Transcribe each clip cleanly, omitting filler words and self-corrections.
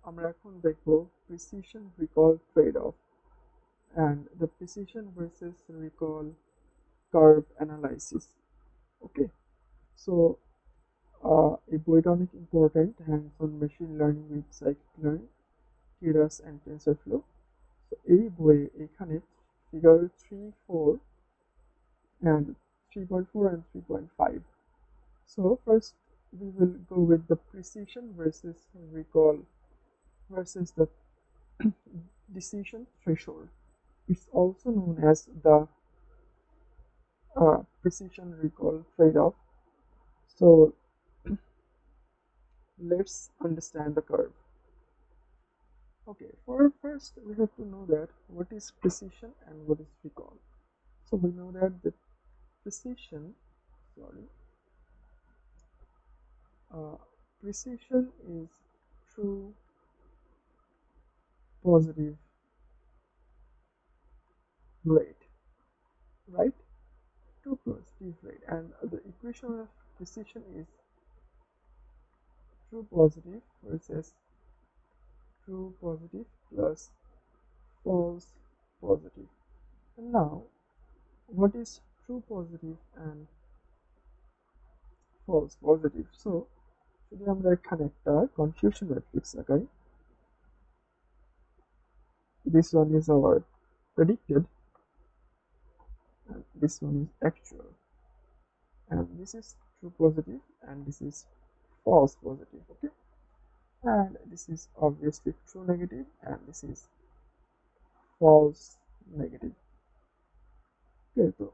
আমরা এখন দেখব precision recall trade-off and the precision versus recall curve analysis. Okay, so এই বইটা অনেক important, hands on machine learning with scikit-learn, keras and tensorflow. তো এই বইয়ে এখানে figure 3, 4 and 3.4 and 3.5. So first we will go with the precision versus recall versus the decision threshold. It's also known as the precision recall trade-off. So let's understand the curve. Okay, for first we have to know that what is precision and what is recall. So we know that the precision, sorry, precision is true positive rate, right? True positive rate, and the equation of precision is true positive versus true positive plus false positive. And now, what is true positive and false positive? So যদি আমরা এখানে একটা confusion matrix লাগাই, this one is our predicted and this one is actual, and this is true positive and this is false positive. Okay, and this is obviously true negative and this is false negative. Okay, so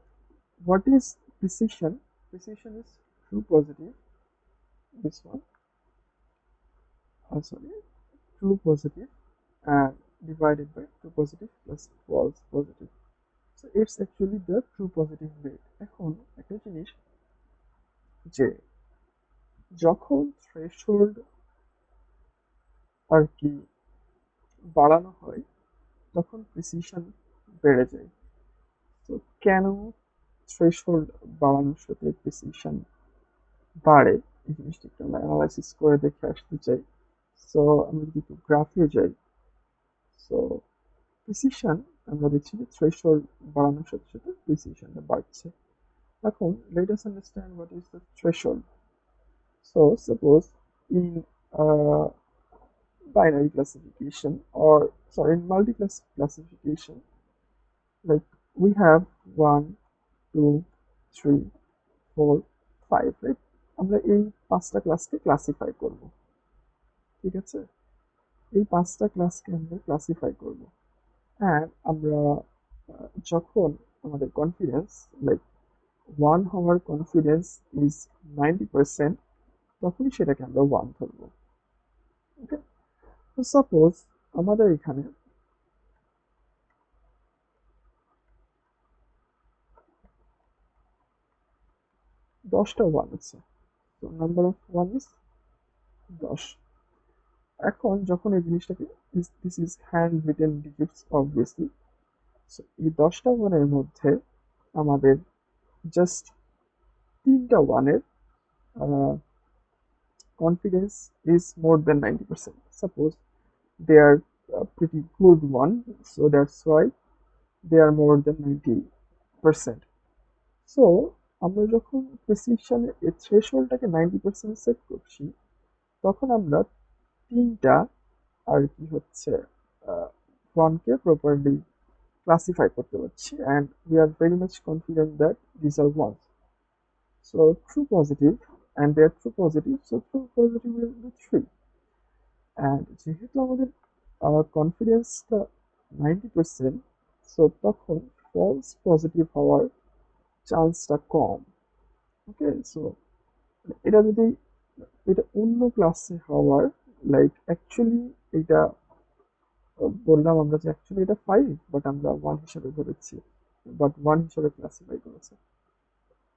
what is precision? Precision is true positive, this one, sorry, true positive and divided by true positive plus false positive. So it's actually the true positive rate. এখন একটা জিনিস যে যখন threshold আর কি বাড়ানো হয় তখন precision বেড়ে যায়। তো কেন থ্রেশহোল্ড বাড়ানোর সাথে প্রিসিশন বাড়ে এই জিনিসটা একটু আমরা অ্যানালাইসিস করে দেখে আসতে চাই। সো আমরা যদি একটু গ্রাফে যাই, সো প্রিসিশন আমরা দেখছি যে থ্রেশহোল্ড বাড়ানোর সাথে সাথে প্রিসিশনটা বাড়ছে। এখন let us understand what is the threshold. So suppose in binary classification, or sorry, in multi-class classification, like we have 1, 2, 3, 4, 5, right? আমরা এই পাঁচটা ক্লাসকে ক্লাসিফাই করব, ঠিক আছে? এই পাঁচটা ক্লাসকে আমরা ক্লাসিফাই করব, অ্যান্ড আমরা যখন আমাদের কনফিডেন্স লাইক 1 হওয়ার কনফিডেন্স ইজ 90%, তখনই সেটাকে আমরা 1 ধরবো। ওকে, তো সাপোজ আমাদের এখানে দশটা 1 আছে, তো নাম্বার অফ 1 ইজ 10। এখন যখন এই জিনিসটাকে this is hand written digits obviously, so এই 10টা 1-এর মধ্যে আমাদের জাস্ট 3টা 1-এর confidence is more than 90%. Suppose they are pretty good one, so that's why they are more than 90%. So আমরা যখন প্রিসিশনের এই থ্রেশহোল্ডটাকে 90% সেট করছি, তখন আমরা তিনটা আর কি হচ্ছে ওয়ানকে প্রপারলি ক্লাসিফাই করতে পারছি, and we are very much confident that this are ones. So true positive, and they are true positive, so true positive will be 3. And যেহেতু আমাদের কনফিডেন্সটা 90%, সো তখন ফলস পজিটিভ হওয়ার চান্সটা কম। ওকে, সো এটা যদি এটা অন্য ক্লাসে হওয়ার, লাইক অ্যাকচুয়ালি এটা বললাম আমরা যে অ্যাকচুয়ালি এটা 5, বাট আমরা 1 হিসাবে ধরেছি, বাট 1 হিসাবে ক্লাসিফাই করেছে।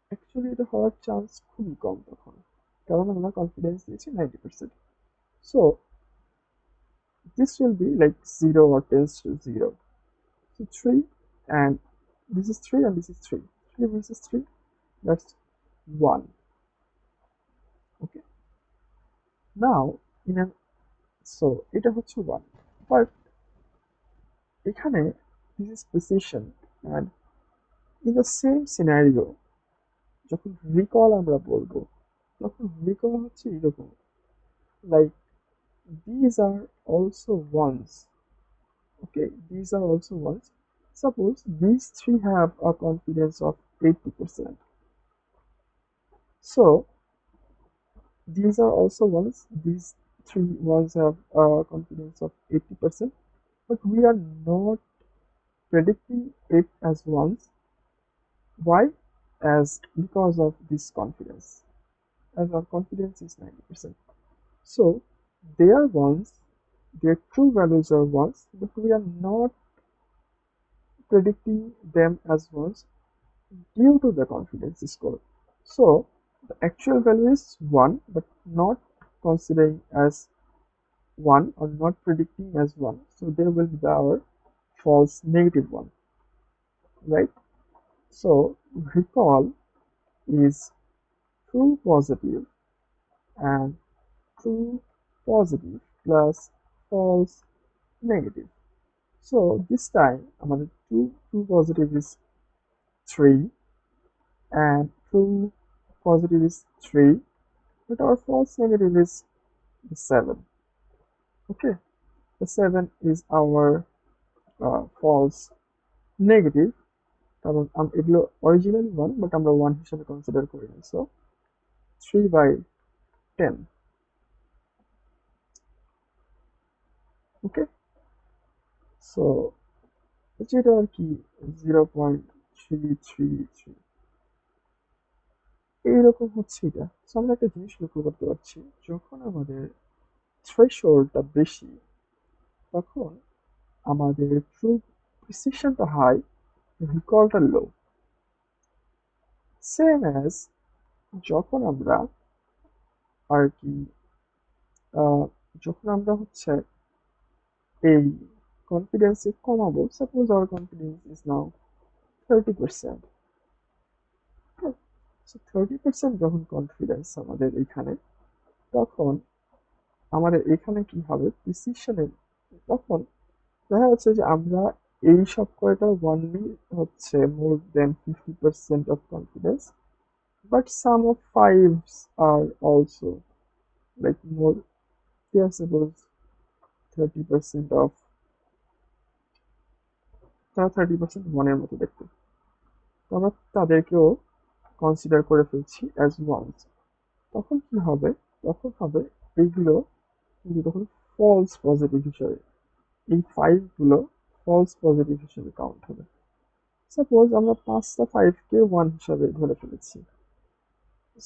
অ্যাকচুয়ালি এটা হওয়ার চান্স খুবই কম তখন, কারণ আমরা কনফিডেন্স দিয়েছি 90%। So this will be like 0 or tends to 0. So 3, and this is 3 and this is 3. 3 versus 3, that's 1. Okay. Now, in a so এটা হচ্ছে 1, বাট এখানে this is precision, and in the same scenario যখন recall আমরা বলবো তখন recall হচ্ছে এরকম, like these are also ones. Okay, these are also ones. Suppose these three have a confidence of 80%. So these are also ones. These three ones have a confidence of 80%, but we are not predicting it as ones. Why? As because of this confidence, as our confidence is 90%. So they are ones, their true values are ones, but we are not predicting them as ones due to the confidence score. So the actual value is 1, but not considering as 1 or not predicting as 1. So there will be our false negative 1, right? So recall is true positive and true positive plus false negative. So this time our true positive is 3 and true positive is 3, but our false negative is 7. Okay, the 7 is our false negative, কারণ এগুলো originally 1 but আমরা 1 হিসেবে consider করি না, so 3/10. ওকে, so যেটা আর কি 0.333 এইরকম হচ্ছে এটা। সো আমরা একটা জিনিস লক্ষ্য করতে পারছি, যখন আমাদের থ্রেশহোল্ডটা বেশি তখন আমাদের ট্রু প্রিসিশনটা হাই, রিকলটা লো। সেম অ্যাজ যখন আমরা আর কি যখন আমরা হচ্ছে এই কনফিডেন্সে কমাবো, suppose our confidence is now 30%। So 30% যখন কনফিডেন্স আমাদের এখানে, তখন আমাদের এখানে কি হবে প্রিসিশনের, তখন দেখা যাচ্ছে যে আমরা এই সব কয়টা ওয়ানলি হচ্ছে মোর দেন 50% of confidence, but some of fives are also like more, they are suppose 30% of, তারা 30% ওয়ানের মতো দেখতে, তো আমরা তাদেরকেও কনসিডার করে ফেলছি অ্যাজ ওয়ান্স। তখন কি হবে, তখন হবে এইগুলো কিন্তু তখন ফলস পজিটিভ হিসাবে, এই ফাইভগুলো ফলস পজিটিভ হিসেবে কাউন্ট হবে। সাপোজ আমরা 5টা ফাইভকে 1 হিসাবে ধরে ফেলেছি,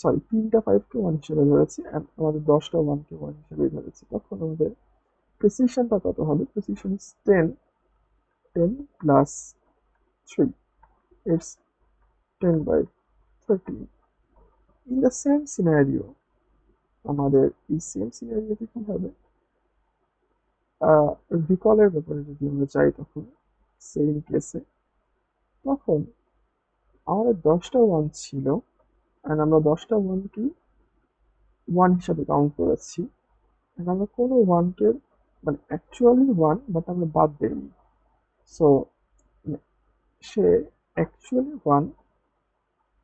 সরি 3টা ফাইভকে 1 হিসেবে ধরেছি, অ্যান্ড আমাদের 10টা 1কে 1 হিসেবে ধরেছি, তখন আমাদের প্রেসিশনটা কত হবে? Precision is 10, 10 plus 3, it's 10/13. In the same scenario আমাদের এই সেম সিনারিওতে কি হবে, রিকলের ব্যাপারে যদি আমরা যাই তখন সেম কেসে, তখন আমাদের 10টা 1 ছিল অ্যান্ড আমরা 10টা 1কে 1 হিসাবে কাউন্ট করেছি, অ্যান্ড আমরা কোনো 1কে মানে অ্যাকচুয়ালি 1 বাট আমরা বাদ দেইনি, so say actually 1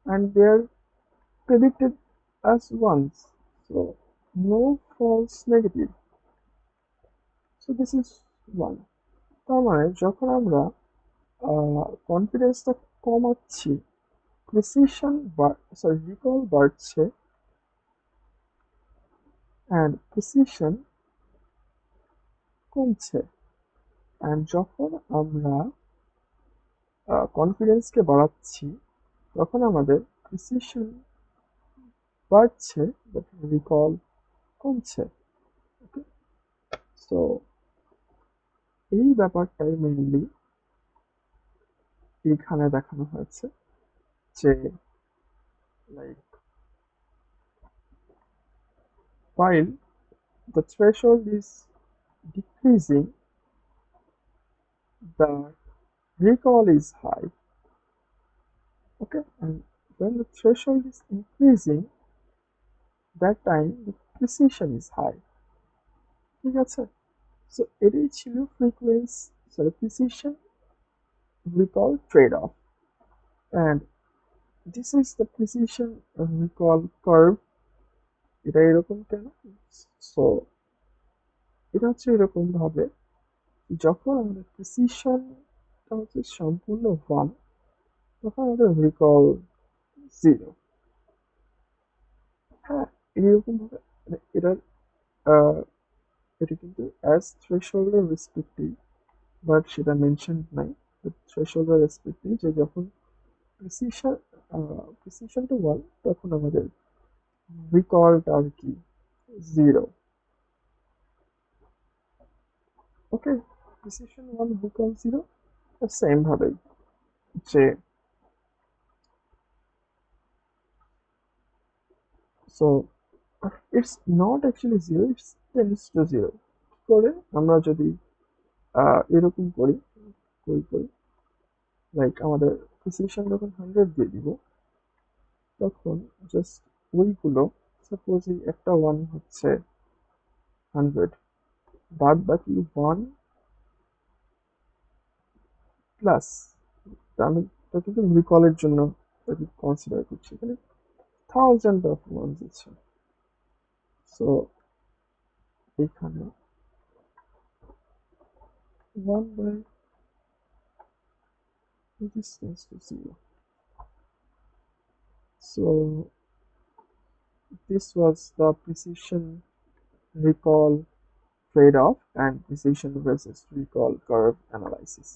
and they are predicted as ones, so no false negative, so this is 1. তার মানে যখন আমরা কনফিডেন্সটা কমাচ্ছি, প্রিসিশন সরি রিকল বাড়ছে অ্যান্ড প্রিসিশন কমছে, অ্যান্ড যখন আমরা কনফিডেন্সকে বাড়াচ্ছি তখন আমাদের প্রিসিশন বাড়ছে বাট রিকল কমছে। ওকে, সো এই ব্যাপারটাই মেইনলি এইখানে দেখানো হয়েছে, যে like while the threshold is decreasing, the recall is high. Okay, and when the threshold is increasing, that time the precision is high. ঠিক আছে। সো এটাই ছিল frequency sorry precision recall trade of, and this is the precision recall curve. এটা এরকম কেন? So এটা হচ্ছে এরকম ভাবে, যখন আমাদের প্রিসিশনটা হচ্ছে সম্পূর্ণ 1, তখন আমাদের রিকল 0। হ্যাঁ, এরকম ভাবে মানে এটার আহ, এটা কিন্তু অ্যাজ থ্রেশহোল্ডের রেসপেক্টিভ, বাট সেটা মেনশন নাই। থ্রেশহোল্ডের রেসপেক্টিভ যে যখন প্রিসিশন প্রিসিশন টু 1, তখন আমাদের রিকলটা আর কি 0। ওকে, প্রিসিশন 1 রিকল 0, সেম ভাবেই যে so it's not actually 0, it's tends to 0। কি করে আমরা যদি এরকম করি, করি করি লাইক আমাদের প্রিসিশন যখন 100 দিয়ে দিব, তখন জাস্ট ওইগুলো, সাপোজ এই একটা 1 হচ্ছে 100, বাদ বাকি 1 প্লাস, আমি এটা কিন্তু রিকলের জন্য কনসিডার করছি, এখানে থাউজেন্ড অফ ওয়ানস আছে। সো এখানে 1 by resistance to 0. So this was the precision recall trade-off and precision versus recall curve analysis.